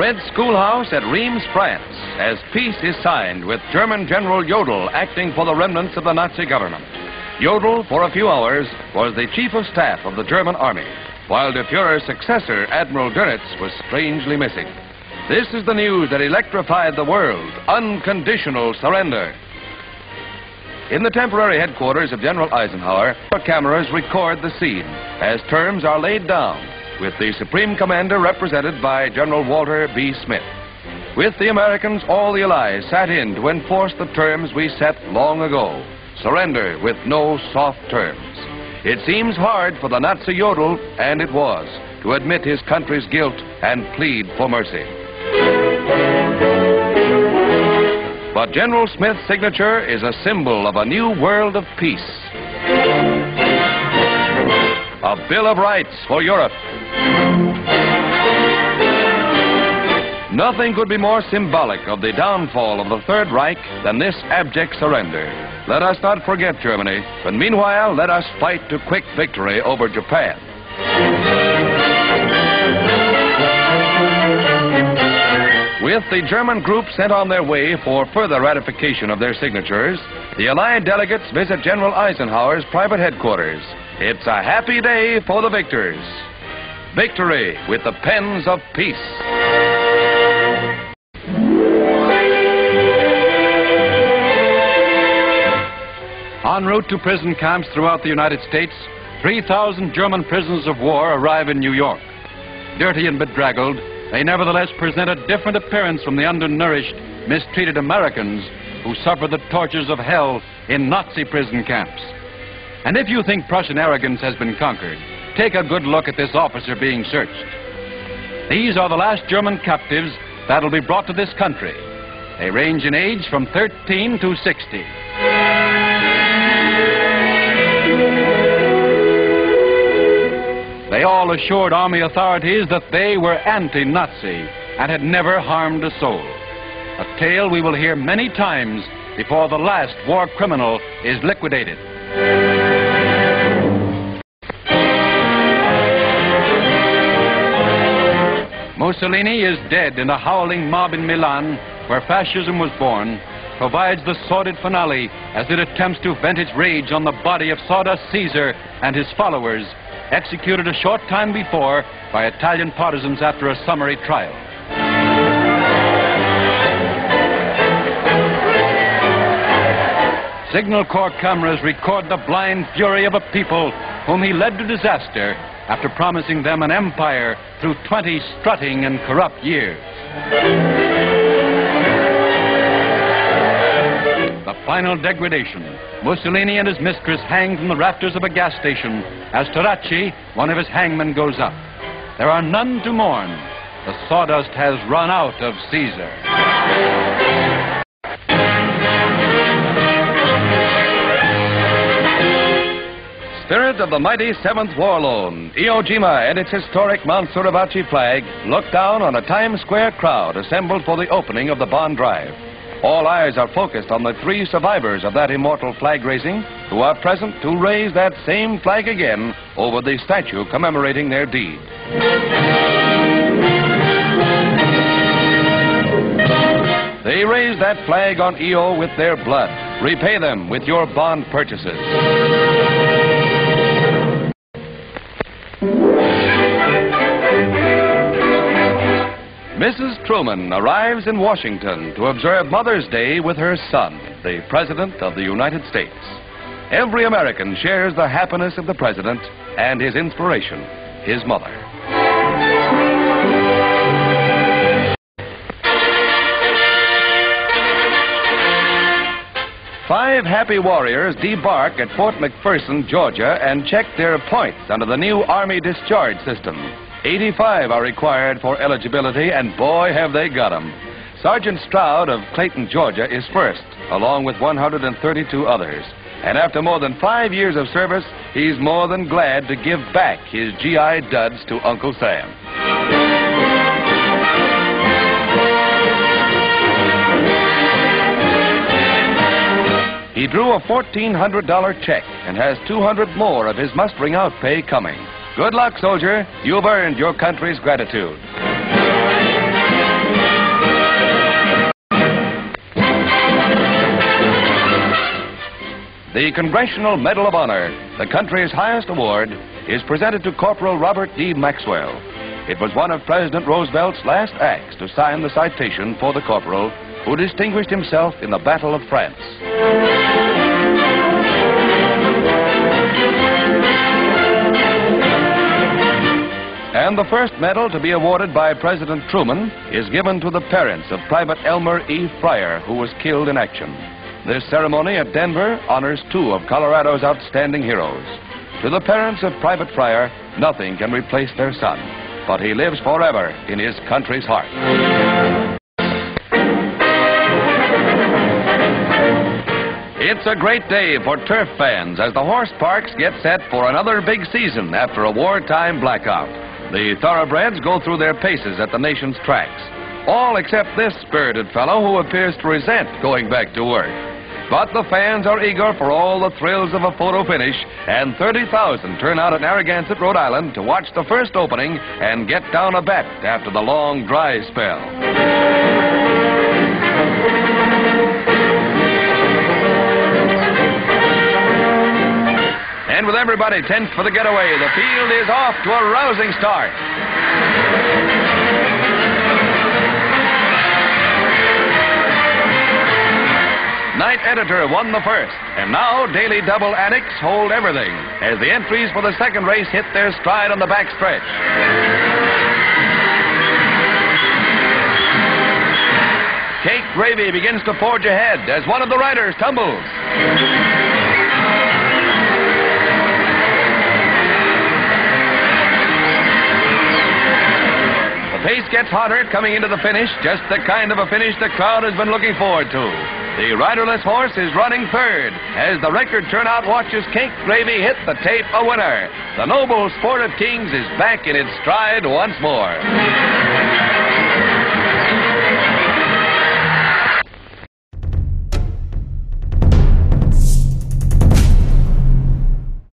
Red Schoolhouse at Reims, France, as peace is signed with German General Jodl acting for the remnants of the Nazi government. Jodl, for a few hours, was the chief of staff of the German army, while the Führer's successor, Admiral Dönitz, was strangely missing. This is the news that electrified the world: unconditional surrender. In the temporary headquarters of General Eisenhower, cameras record the scene as terms are laid down, with the Supreme Commander represented by General Walter B. Smith. With the Americans, all the Allies sat in to enforce the terms we set long ago: surrender with no soft terms. It seems hard for the Nazi Jodl, and it was, to admit his country's guilt and plead for mercy. But General Smith's signature is a symbol of a new world of peace. A Bill of Rights for Europe. Nothing could be more symbolic of the downfall of the Third Reich than this abject surrender. Let us not forget Germany, but meanwhile let us fight to quick victory over Japan. With the German group sent on their way for further ratification of their signatures, the Allied delegates visit General Eisenhower's private headquarters. It's a happy day for the victors. Victory with the pens of peace. En route to prison camps throughout the United States, 3,000 German prisoners of war arrive in New York. Dirty and bedraggled, they nevertheless present a different appearance from the undernourished, mistreated Americans who suffer the tortures of hell in Nazi prison camps. And if you think Prussian arrogance has been conquered, take a good look at this officer being searched. These are the last German captives that will be brought to this country. They range in age from 13 to 60. They all assured army authorities that they were anti-Nazi and had never harmed a soul. A tale we will hear many times before the last war criminal is liquidated. Mussolini is dead, and a howling mob in Milan, where fascism was born, provides the sordid finale as it attempts to vent its rage on the body of Sawdust Caesar and his followers, executed a short time before by Italian partisans after a summary trial. Signal Corps cameras record the blind fury of a people whom he led to disaster after promising them an empire through 20 strutting and corrupt years. The final degradation: Mussolini and his mistress hang from the rafters of a gas station as Taracci, one of his hangmen, goes up. There are none to mourn. The sawdust has run out of Caesar. Spirit of the mighty 7th War Loan, Iwo Jima and its historic Mount Suribachi flag look down on a Times Square crowd assembled for the opening of the bond drive. All eyes are focused on the 3 survivors of that immortal flag raising who are present to raise that same flag again over the statue commemorating their deed. They raise that flag on Iwo with their blood. Repay them with your bond purchases. Mrs. Truman arrives in Washington to observe Mother's Day with her son, the President of the United States. Every American shares the happiness of the President and his inspiration, his mother. Five happy warriors debark at Fort McPherson, Georgia, and check their points under the new Army discharge system. 85 are required for eligibility, and boy, have they got them. Sergeant Stroud of Clayton, Georgia, is first, along with 132 others. And after more than 5 years of service, he's more than glad to give back his GI duds to Uncle Sam. He drew a $1,400 check and has $200 more of his must-bring-out pay coming. Good luck, soldier. You've earned your country's gratitude. the Congressional Medal of Honor, the country's highest award, is presented to Corporal Robert D. Maxwell. It was one of President Roosevelt's last acts to sign the citation for the corporal who distinguished himself in the Battle of France. And the first medal to be awarded by President Truman is given to the parents of Private Elmer E. Fryer, who was killed in action. This ceremony at Denver honors two of Colorado's outstanding heroes. To the parents of Private Fryer, nothing can replace their son, but he lives forever in his country's heart. It's a great day for turf fans as the horse parks get set for another big season after a wartime blackout. The thoroughbreds go through their paces at the nation's tracks, all except this spirited fellow who appears to resent going back to work. But the fans are eager for all the thrills of a photo finish, and 30,000 turn out at Narragansett, Rhode Island to watch the first opening and get down a bet after the long dry spell. And with everybody tense for the getaway, the field is off to a rousing start. Night Editor won the first, and now Daily Double addicts hold everything as the entries for the second race hit their stride on the back stretch. Cake Gravy begins to forge ahead as one of the riders tumbles. The pace gets hotter coming into the finish, just the kind of a finish the crowd has been looking forward to. The riderless horse is running third as the record turnout watches Cake Gravy hit the tape a winner. The noble sport of kings is back in its stride once more.